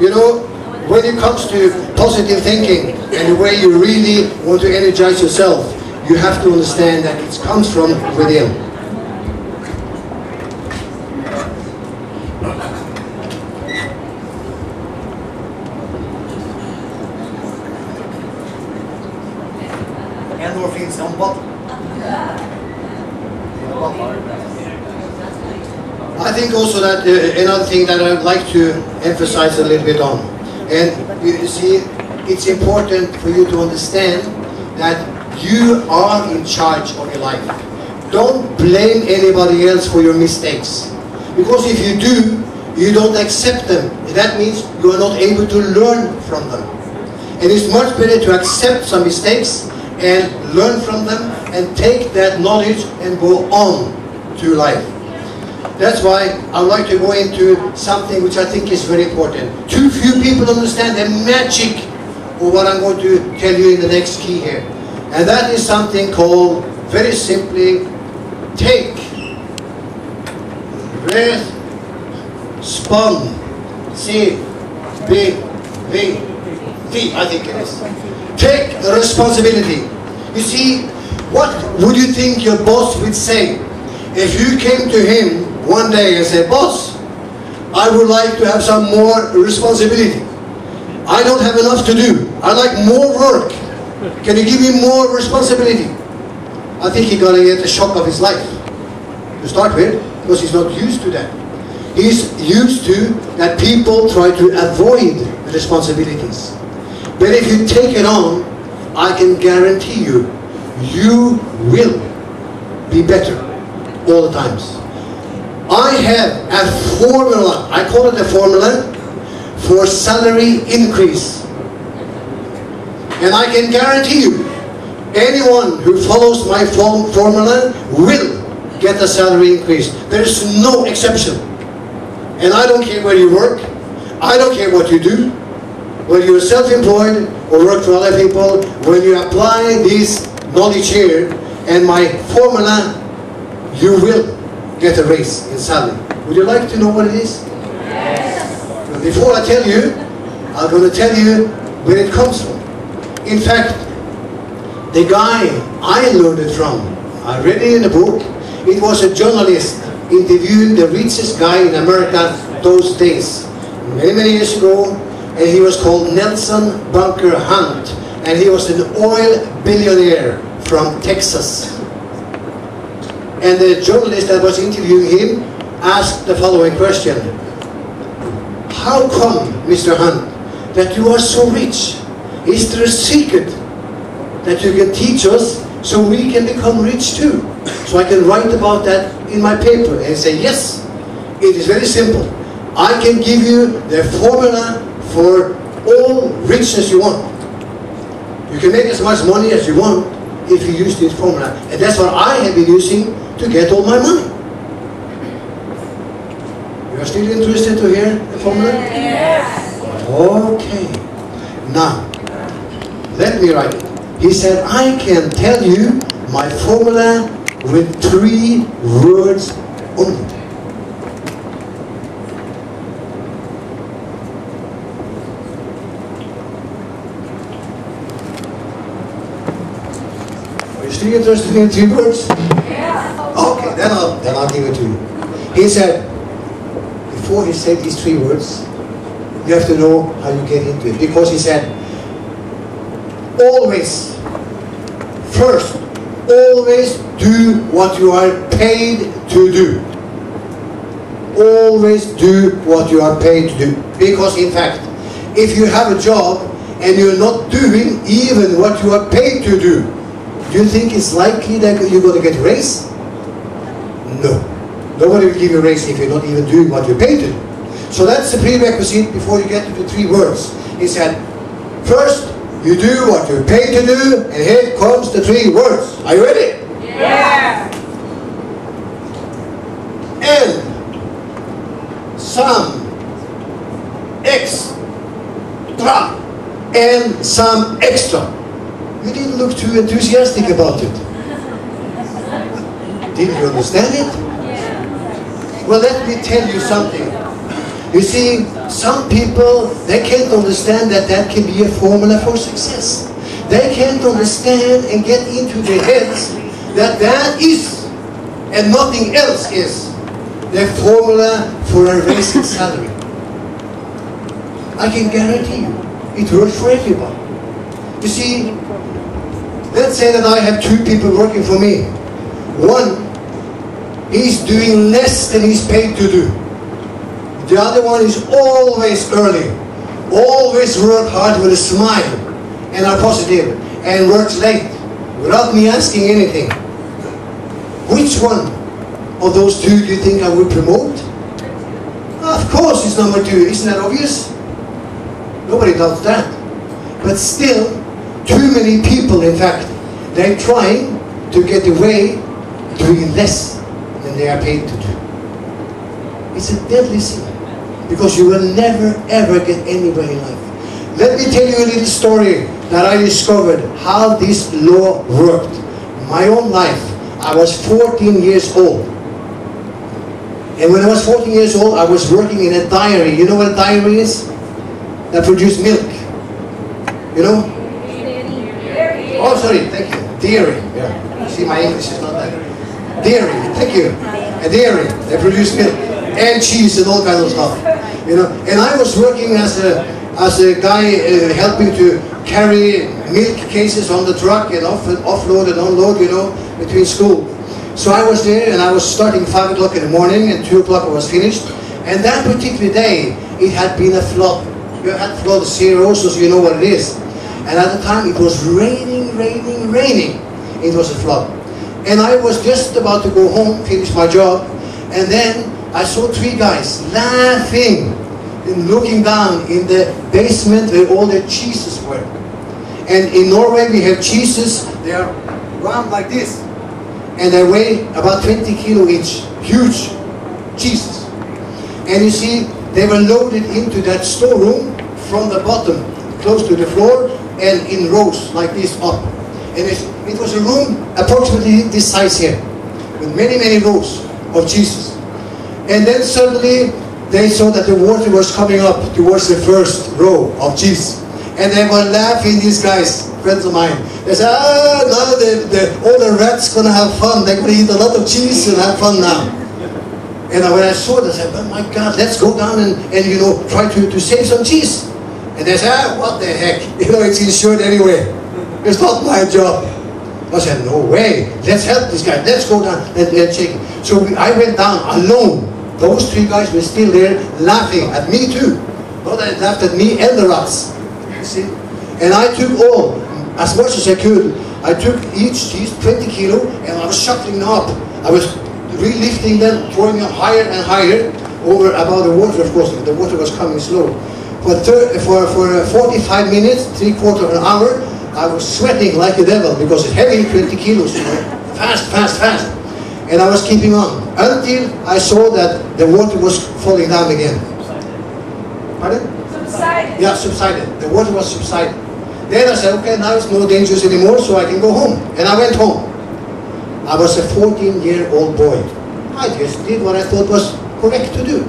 You know, when it comes to positive thinking and the way you really want to energize yourself, you have to understand that it comes from within. Endorphins on bottom. I think also that another thing that I'd like to emphasize a little bit on, and you see, it's important for you to understand that you are in charge of your life. Don't blame anybody else for your mistakes, because if you do, you don't accept them. That means you are not able to learn from them. And it's much better to accept some mistakes and learn from them and take that knowledge and go on to life. That's why I would like to go into something which I think is very important. Too few people understand the magic of what I'm going to tell you in the next key here. And that is something called, very simply, take, responsibility, I think it is. Take responsibility. You see, what would you think your boss would say if you came to him one day and said, "Boss, I would like to have some more responsibility. I don't have enough to do. I'd like more work. Can you give me more responsibility?" I think he's going to get the shock of his life to start with, because he's not used to that. He's used to that people try to avoid the responsibilities. But if you take it on, I can guarantee you, you will be better all the times. I have a formula, I call it a formula for salary increase. And I can guarantee you, anyone who follows my formula will get a salary increase. There's no exception. And I don't care where you work, I don't care what you do, whether you're self-employed or work for other people, when you apply this knowledge here and my formula, you will get a raise in salary. Would you like to know what it is? Yes. But before I tell you, I'm going to tell you where it comes from. In fact, the guy I learned it from, I read it in a book, it was a journalist interviewing the richest guy in America those days, many years ago, and he was called Nelson Bunker Hunt, and he was an oil billionaire from Texas. And the journalist that was interviewing him asked the following question: "How come, Mr. Hunt, that you are so rich? Is there a secret that you can teach us so we can become rich too? So I can write about that in my paper." And say, "Yes, it is very simple. I can give you the formula for all richness you want. You can make as much money as you want if you use this formula." And that's what I have been using to get all my money. You are still interested to hear the formula? Yes. Okay. Now, let me write it. He said, "I can tell you my formula with 3 words only." Are you still interested in 3 words? Okay, then I'll give it to you. He said, before he said these 3 words, you have to know how you get into it. Because he said, always, first, always do what you are paid to do. Always do what you are paid to do. Because in fact, if you have a job and you're not doing even what you are paid to do, do you think it's likely that you're going to get a raise? No. Nobody will give you a raise if you're not even doing what you're paid to do. So that's the prerequisite before you get to the 3 words. He said, first, you do what you're paid to do, and here comes the 3 words. Are you ready? Yeah. And some extra. And some extra. You didn't look too enthusiastic about it. Didn't you understand it? Well, let me tell you something. You see, some people, they can't understand that that can be a formula for success. They can't understand and get into their heads that that is, and nothing else is, the formula for a raise in salary. I can guarantee you, it works for everybody. You see, let's say that I have two people working for me. One, he's doing less than he's paid to do. The other one is always early, always work hard with a smile and are positive, and works late without me asking anything. Which one of those two do you think I would promote? Of course it's number two. Isn't that obvious? Nobody doubts that. But still, too many people, in fact, they're trying to get away doing less than they are paid to do. It's a deadly sin, because you will never ever get anywhere in life. Let me tell you a little story that I discovered how this law worked. My own life, I was 14 years old. And when I was 14 years old, I was working in a dairy. You know what a dairy is? That produces milk. You know? Oh, sorry, thank you. Dairy. Yeah. See, my English is not that. Dairy, thank you. A dairy. They produce milk and cheese and all kinds of stuff. You know, and I was working as a guy helping to carry milk cases on the truck and offload and unload, you know, between school. So I was there, and I was starting 5 o'clock in the morning, and 2 o'clock I was finished. And that particular day, it had been a flood. You had flood zero, so you know what it is. And at the time, it was raining, raining, raining. It was a flood. And I was just about to go home, finish my job, and then I saw 3 guys laughing and looking down in the basement where all the cheeses were. And in Norway we have cheeses, they are round like this. And they weigh about 20 kilo each. Huge cheeses. And you see, they were loaded into that storeroom from the bottom, close to the floor, and in rows like this up. And it was a room approximately this size here, with many, many rows of cheeses. And then suddenly they saw that the water was coming up towards the first row of cheese. And they were laughing, these guys, friends of mine. They said, ah, now all the rats gonna have fun. They're gonna eat a lot of cheese and have fun now. And when I saw this, I said, oh my God, let's go down and you know, try to save some cheese. And they said, ah, what the heck? You know, it's insured anyway. It's not my job. I said, no way. Let's help this guy. Let's go down and check it. So I went down alone. Those 3 guys were still there laughing at me too. Not that they laughed at me and the rats. You see? And I took all, as much as I could. I took each cheese, 20 kilo, and I was shuffling them up. I was relifting them, throwing them higher and higher over above the water, of course. The water was coming slow. For 45 minutes, 3/4 of an hour, I was sweating like a devil because it's heavy, 20 kilos, you know. Fast, fast, fast. And I was keeping on until I saw that the water was falling down again. Pardon? Subsided. Yeah, subsided. The water was subsided. Then I said, okay, now it's no dangerous anymore, so I can go home. And I went home. I was a 14-year-old boy. I just did what I thought was correct to do.